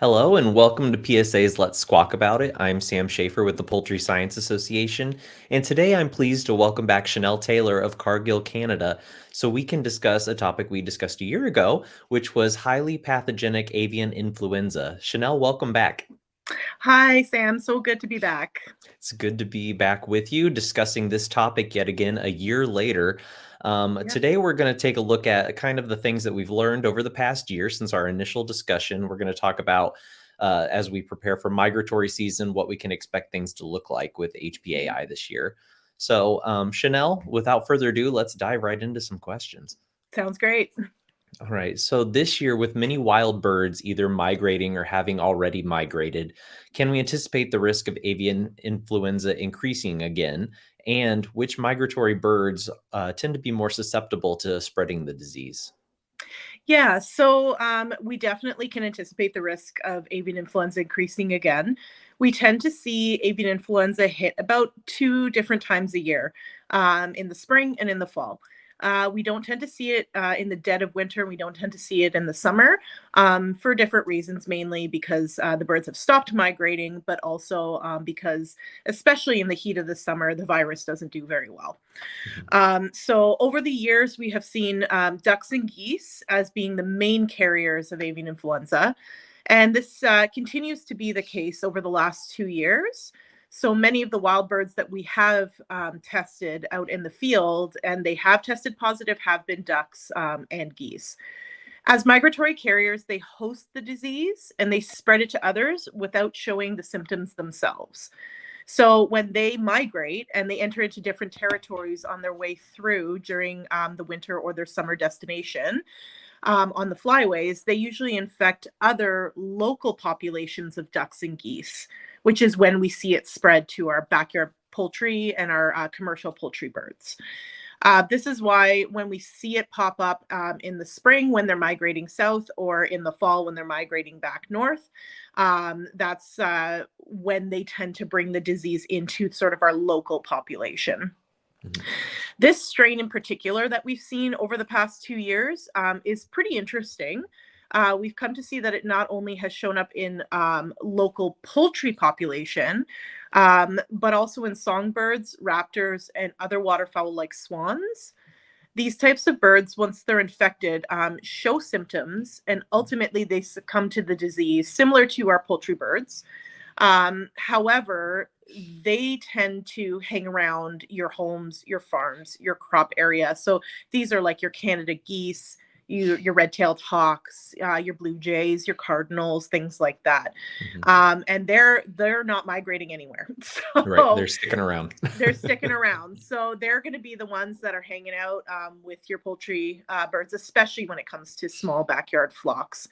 Hello and welcome to PSA's Let's Squawk About It. I'm Sam Schaefer with the Poultry Science Association, and today I'm pleased to welcome back Chanelle Taylor of Cargill Canada so we can discuss a topic we discussed a year ago, which was highly pathogenic avian influenza. Chanelle, welcome back. Hi, Sam. So good to be back. It's good to be back with you discussing this topic yet again a year later. Yeah. Today, we're going to take a look at kind of the things that we've learned over the past year since our initial discussion. We're going to talk about, as we prepare for migratory season, what we can expect things to look like with HPAI this year. So, Chanelle, without further ado, let's dive right into some questions. Sounds great. All right. So this year, with many wild birds either migrating or having already migrated, can we anticipate the risk of avian influenza increasing again? And which migratory birds tend to be more susceptible to spreading the disease? Yeah, so we definitely can anticipate the risk of avian influenza increasing again. We tend to see avian influenza hit about two different times a year, in the spring and in the fall. We don't tend to see it in the dead of winter. We don't tend to see it in the summer for different reasons, mainly because the birds have stopped migrating, but also because, especially in the heat of the summer, the virus doesn't do very well. Mhm. So over the years, we have seen ducks and geese as being the main carriers of avian influenza. And this continues to be the case over the last 2 years. So many of the wild birds that we have tested out in the field and they have tested positive have been ducks and geese. As migratory carriers, they host the disease and they spread it to others without showing the symptoms themselves. So when they migrate and they enter into different territories on their way through during the winter or their summer destination, on the flyways, they usually infect other local populations of ducks and geese, which is when we see it spread to our backyard poultry and our commercial poultry birds. This is why when we see it pop up in the spring when they're migrating south or in the fall when they're migrating back north, that's when they tend to bring the disease into sort of our local population. Mhm. This strain in particular that we've seen over the past 2 years is pretty interesting. We've come to see that it not only has shown up in local poultry population, but also in songbirds, raptors, and other waterfowl like swans. These types of birds, once they're infected, show symptoms and ultimately they succumb to the disease, similar to our poultry birds. However, they tend to hang around your homes, your farms, your crop area. So these are like your Canada geese, your red-tailed hawks, your blue jays, your cardinals, things like that. Mhm. And they're not migrating anywhere. Right. So They're sticking around. they're sticking around. So they're going to be the ones that are hanging out with your poultry birds, especially when it comes to small backyard flocks.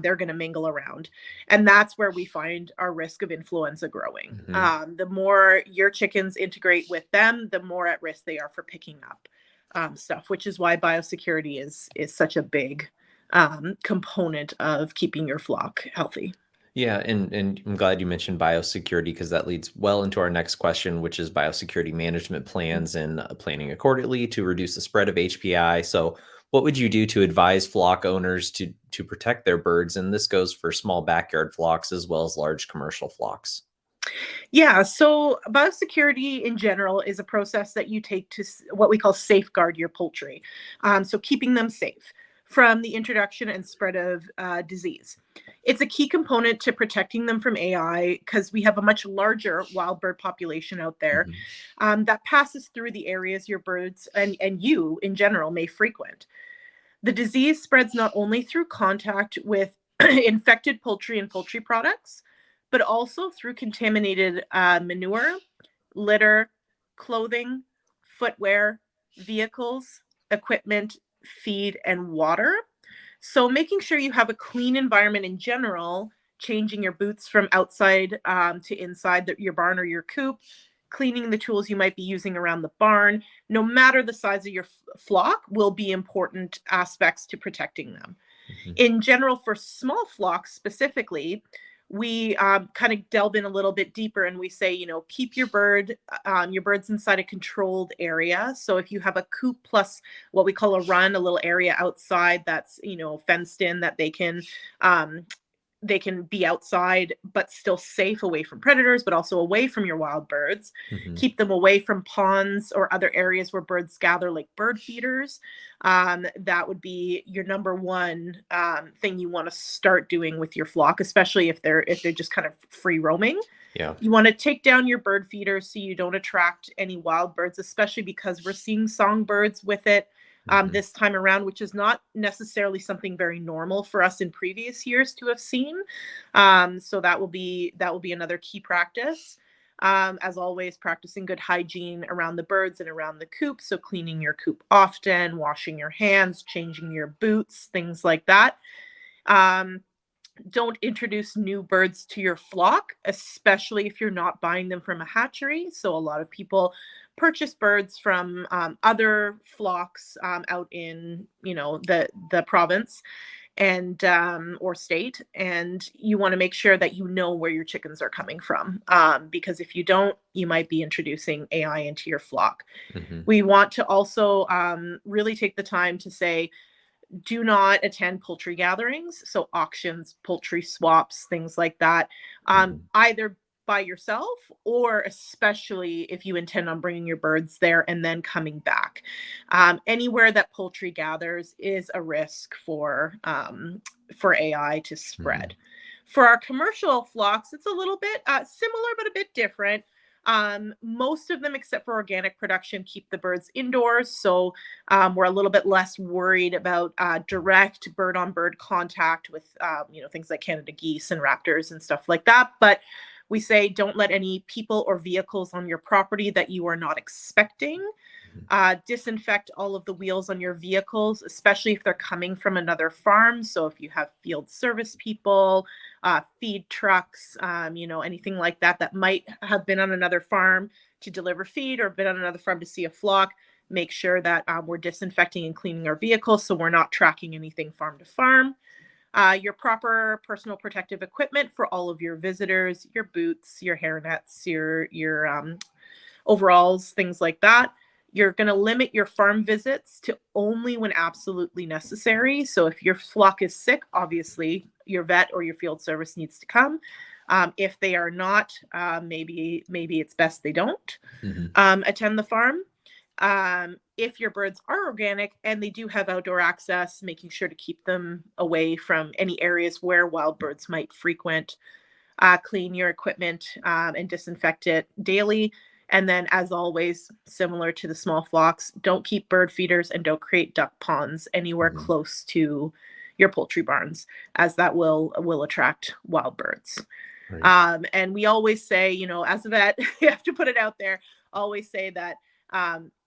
They're going to mingle around. And that's where we find our risk of influenza growing. Mhm. The more your chickens integrate with them, the more at risk they are for picking up stuff, which is why biosecurity is such a big component of keeping your flock healthy. Yeah, and I'm glad you mentioned biosecurity because that leads well into our next question, which is biosecurity management plans and planning accordingly to reduce the spread of HPI. So, what would you do to advise flock owners to protect their birds? And this goes for small backyard flocks as well as large commercial flocks. Yeah, so biosecurity in general is a process that you take to what we call safeguard your poultry. So keeping them safe from the introduction and spread of disease. It's a key component to protecting them from AI because we have a much larger wild bird population out there Mhm. that passes through the areas your birds and you in general may frequent. The disease spreads not only through contact with infected poultry and poultry products, but also through contaminated manure, litter, clothing, footwear, vehicles, equipment, feed, and water. So, making sure you have a clean environment in general, changing your boots from outside to inside your barn or your coop, cleaning the tools you might be using around the barn, no matter the size of your flock, will be important aspects to protecting them. Mhm. In general, for small flocks specifically, we kind of delve in a little bit deeper and we say, keep your birds inside a controlled area. So if you have a coop plus what we call a run, a little area outside that's, fenced in that they can they can be outside but still safe, away from predators, but also away from your wild birds. Hmm. Keep them away from ponds or other areas where birds gather, like bird feeders. That would be your number one thing you want to start doing with your flock, especially if they're just kind of free roaming. Yeah. You want to take down your bird feeders so you don't attract any wild birds, especially because we're seeing songbirds with it Hmm. this time around, which is not necessarily something very normal for us in previous years to have seen. So that will be another key practice. As always, practicing good hygiene around the birds and around the coop. So cleaning your coop often, washing your hands, changing your boots, things like that. Don't introduce new birds to your flock, especially if you're not buying them from a hatchery. So a lot of people purchase birds from other flocks out in the province and or state, and you want to make sure that you know where your chickens are coming from, because if you don't, you might be introducing AI into your flock. Hmm. We want to also really take the time to say, do not attend poultry gatherings, so auctions, poultry swaps, things like that, Hmm. either by yourself or especially if you intend on bringing your birds there and then coming back. Anywhere that poultry gathers is a risk for AI to Hmm. spread. For our commercial flocks, it's a little bit similar but a bit different. Most of them, except for organic production, keep the birds indoors. So we're a little bit less worried about direct bird-on-bird contact with, things like Canada geese and raptors and stuff like that. But we say don't let any people or vehicles on your property that you are not expecting. Disinfect all of the wheels on your vehicles, especially if they're coming from another farm. So if you have field service people, feed trucks, anything like that that might have been on another farm to deliver feed or been on another farm to see a flock, make sure that we're disinfecting and cleaning our vehicles so we're not tracking anything farm to farm. Your proper personal protective equipment for all of your visitors, your boots, your hairnets, your overalls, things like that. You're going to limit your farm visits to only when absolutely necessary. So if your flock is sick, obviously your vet or your field service needs to come. If they are not, maybe it's best they don't Hmm. attend the farm. If your birds are organic and they do have outdoor access, making sure to keep them away from any areas where wild birds might frequent. Clean your equipment and disinfect it daily. And then, as always, similar to the small flocks, don't keep bird feeders and don't create duck ponds anywhere Hmm. close to your poultry barns, as that will attract wild birds. Right. And we always say, as a vet, you have to put it out there, always say that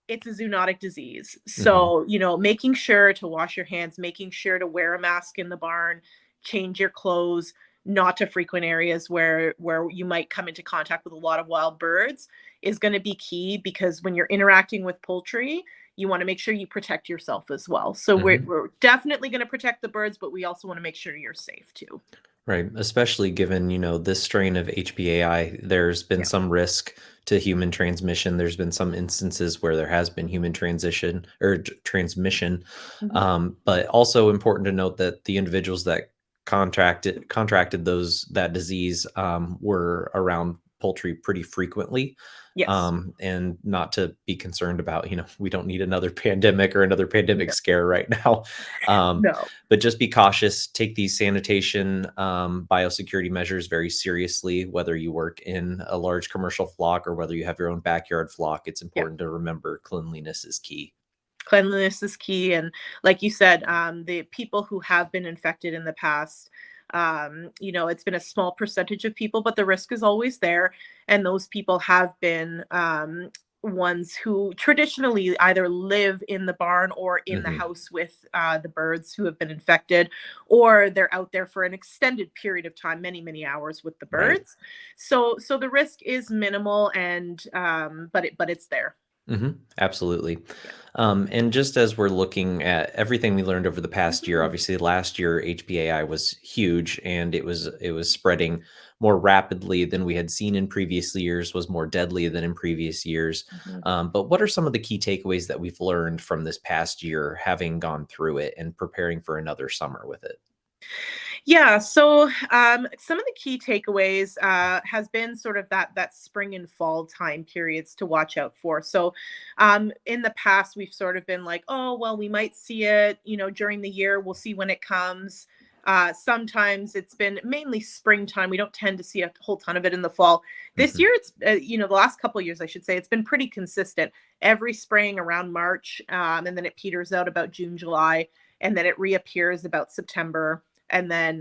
it's a zoonotic disease. Hmm. So, making sure to wash your hands, making sure to wear a mask in the barn, change your clothes, not to frequent areas where you might come into contact with a lot of wild birds is going to be key, because when you're interacting with poultry, you want to make sure you protect yourself as well. So Hmm. we're definitely going to protect the birds, but we also want to make sure you're safe too. Right. Especially given, this strain of HPAI, there's been Yeah. some risk to human transmission. There's been some instances where there has been human transition or transmission. Mhm. But also important to note that the individuals that contracted that disease were around poultry pretty frequently. Yes. And not to be concerned about, we don't need another pandemic or another pandemic No. scare right now. Um, No. but just be cautious. Take these sanitation biosecurity measures very seriously, whether you work in a large commercial flock or whether you have your own backyard flock. It's Yeah. important to remember cleanliness is key. Cleanliness is key. And like you said, the people who have been infected in the past, it's been a small percentage of people, but the risk is always there. And those people have been ones who traditionally either live in the barn or in the Hmm. house with the birds who have been infected, or they're out there for an extended period of time, many, many hours with the Right. birds. So the risk is minimal, and but it's there. Hmm. Absolutely. Yeah. And just as we're looking at everything we learned over the past year, Mhm. obviously last year HPAI was huge and it was spreading more rapidly than we had seen in previous years, was more deadly than in previous years. Mhm. But what are some of the key takeaways that we've learned from this past year, having gone through it and preparing for another summer with it? Yeah, so some of the key takeaways has been sort of that spring and fall time periods to watch out for. So in the past, we've sort of been like, oh, well, we might see it, during the year. We'll see when it comes. Sometimes it's been mainly springtime. We don't tend to see a whole ton of it in the fall. This Hmm. year, it's the last couple of years, I should say, it's been pretty consistent. Every spring around March, and then it peters out about June, July, and then it reappears about September, and then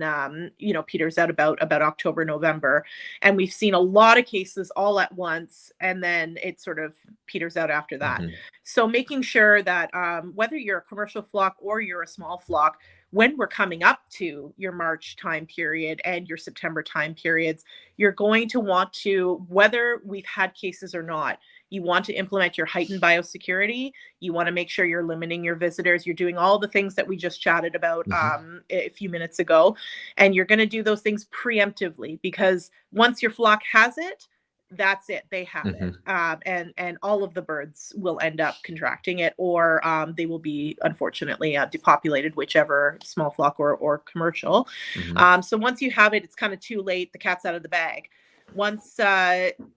peters out about October, November. And we've seen a lot of cases all at once, and then it sort of peters out after that. Hmm. So making sure that whether you're a commercial flock or you're a small flock, when we're coming up to your March time period and your September time periods, you're going to want to, whether we've had cases or not, you want to implement your heightened biosecurity. You want to make sure you're limiting your visitors. You're doing all the things that we just chatted about Hmm. a few minutes ago. And you're going to do those things preemptively, because once your flock has it, that's it. They have it. Hmm. And all of the birds will end up contracting it, or they will be, unfortunately, depopulated, whichever small flock or commercial. Hmm. So once you have it, it's kind of too late. The cat's out of the bag. Once,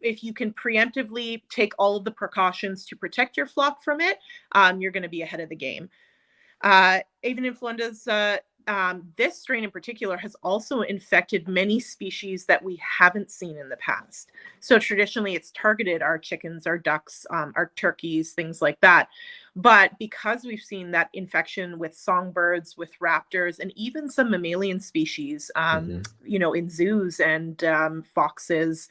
if you can preemptively take all of the precautions to protect your flock from it, you're going to be ahead of the game. Avian influenza's, this strain in particular has also infected many species that we haven't seen in the past. So traditionally, it's targeted our chickens, our ducks, our turkeys, things like that. But because we've seen that infection with songbirds, with raptors, and even some mammalian species, Hmm. in zoos and foxes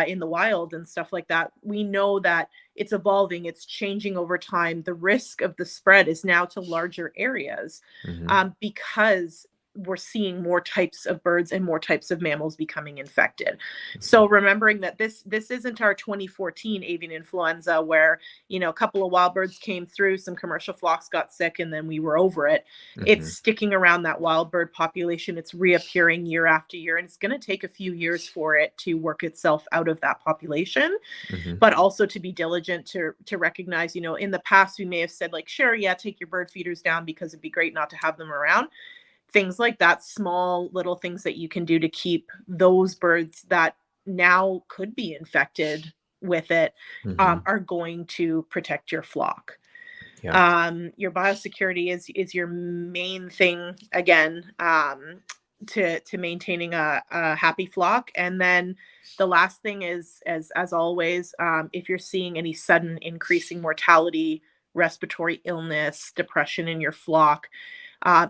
in the wild and stuff like that, we know that it's evolving, it's changing over time. The risk of the spread is now to larger areas, Hmm. because we're seeing more types of birds and more types of mammals becoming infected. So remembering that this isn't our 2014 avian influenza, where a couple of wild birds came through, some commercial flocks got sick, and then we were over it. It's Hmm. sticking around that wild bird population. It's reappearing year after year, and it's going to take a few years for it to work itself out of that population. Hmm. But also to be diligent to recognize, in the past we may have said, like, sure, yeah, take your bird feeders down because it'd be great not to have them around. Things like that, small little things that you can do to keep those birds that now could be infected with it, Hmm. are going to protect your flock. Yeah. Your biosecurity is your main thing, again, to maintaining a happy flock. And then the last thing is, as always, if you're seeing any sudden increasing mortality, respiratory illness, depression in your flock,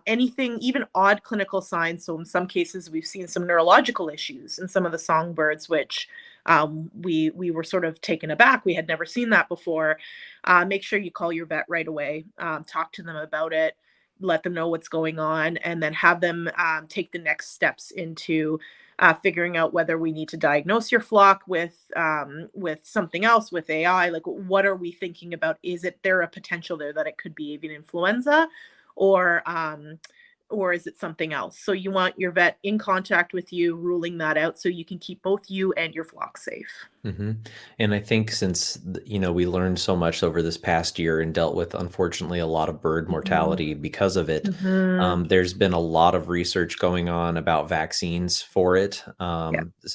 anything, even odd clinical signs. So in some cases, we've seen some neurological issues in some of the songbirds, which we were sort of taken aback. We had never seen that before. Make sure you call your vet right away. Talk to them about it. Let them know what's going on, and then have them take the next steps into figuring out whether we need to diagnose your flock with something else, with AI. Like, what are we thinking about? Is it there a potential there that it could be avian influenza, or or is it something else? So you want your vet in contact with you, ruling that out, so you can keep both you and your flock safe. Hmm. And I think since we learned so much over this past year and dealt with, unfortunately, a lot of bird Mhm. mortality because of it, Mhm. there's been a lot of research going on about vaccines for it, Yeah.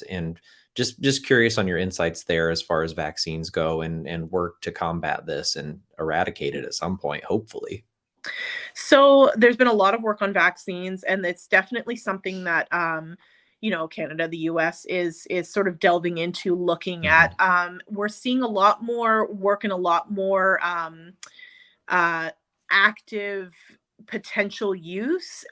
and just curious on your insights there as far as vaccines go, and work to combat this and eradicate it at some point, hopefully. So there's been a lot of work on vaccines, and it's definitely something that Canada, the US is sort of delving into, looking at. Hmm. We're seeing a lot more work and a lot more uh, active potential use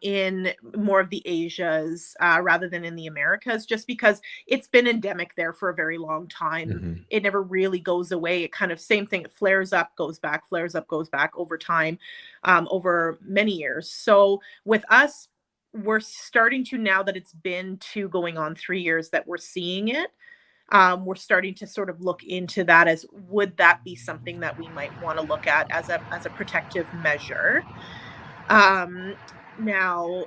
in more of the Asias, rather than in the Americas, just because it's been endemic there for a very long time. Hmm. It never really goes away. It kind of, same thing, it flares up, goes back, flares up, goes back over time, over many years. So with us, we're starting to, now that it's been 2 going on 3 years that we're seeing it, we're starting to sort of look into that, as would that be something that we might want to look at as a protective measure. Um, Now,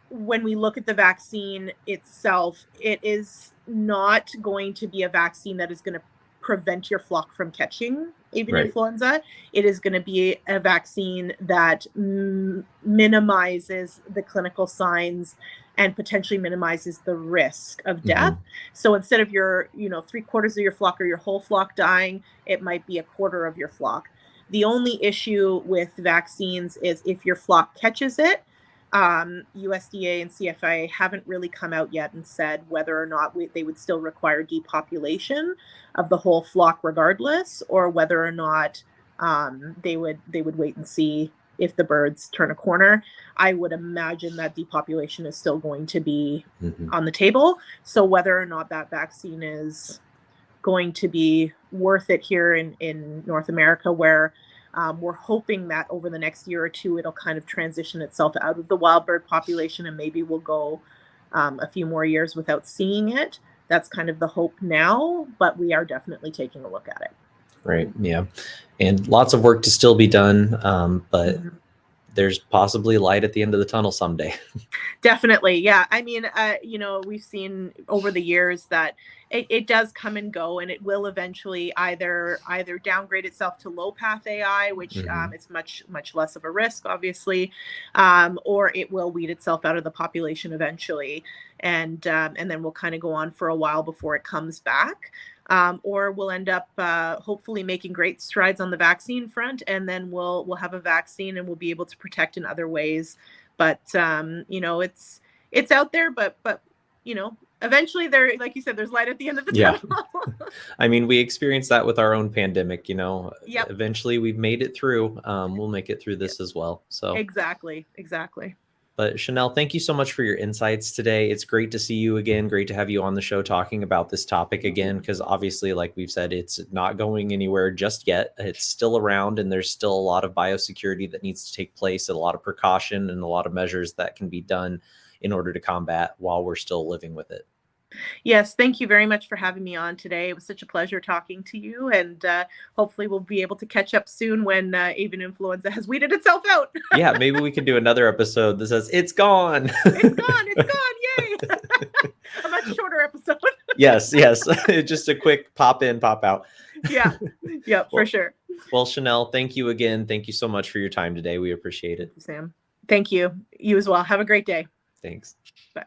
when we look at the vaccine itself, it is not going to be a vaccine that is going to prevent your flock from catching avian Right. influenza. It is going to be a vaccine that minimizes the clinical signs and potentially minimizes the risk of death. So instead of your, 3/4 of your flock or your whole flock dying, it might be 1/4 of your flock. The only issue with vaccines is if your flock catches it. USDA and CFIA haven't really come out yet and said whether or not they would still require depopulation of the whole flock regardless, or whether or not they would wait and see if the birds turn a corner. I would imagine that depopulation is still going to be on the table. So whether or not that vaccine is going to be worth it here in North America, where we're hoping that over the next year or two, it'll kind of transition itself out of the wild bird population, and maybe we'll go a few more years without seeing it. That's kind of the hope now, but we are definitely taking a look at it. Right. Yeah. And lots of work to still be done. But there's possibly light at the end of the tunnel someday. Definitely. Yeah. I mean, we've seen over the years that it does come and go, and it will eventually either downgrade itself to low path AI, which is much less of a risk, obviously, or it will weed itself out of the population eventually. And then we'll kind of go on for a while before it comes back. Or we'll end up hopefully making great strides on the vaccine front, and then we'll have a vaccine and we'll be able to protect in other ways. But it's out there, but eventually there, like you said, there's light at the end of the tunnel. I mean, we experienced that with our own pandemic. Yep. Eventually we've made it through. We'll make it through this as well. So exactly. But Chanelle, thank you so much for your insights today. It's great to see you again. Great to have you on the show talking about this topic again, because obviously, like we've said, it's not going anywhere just yet. It's still around, and there's still a lot of biosecurity that needs to take place, a lot of precaution, and a lot of measures that can be done in order to combat while we're still living with it. Yes, thank you very much for having me on today. It was such a pleasure talking to you, and hopefully we'll be able to catch up soon when avian influenza has weeded itself out. Yeah, maybe we could do another episode that says, it's gone. It's gone, yay. A much shorter episode. Yes. Just a quick pop in, pop out. Yeah, for sure. Well, Chanelle, thank you again. Thank you so much for your time today. We appreciate it. Sam, thank you. You as well. Have a great day. Thanks. Bye.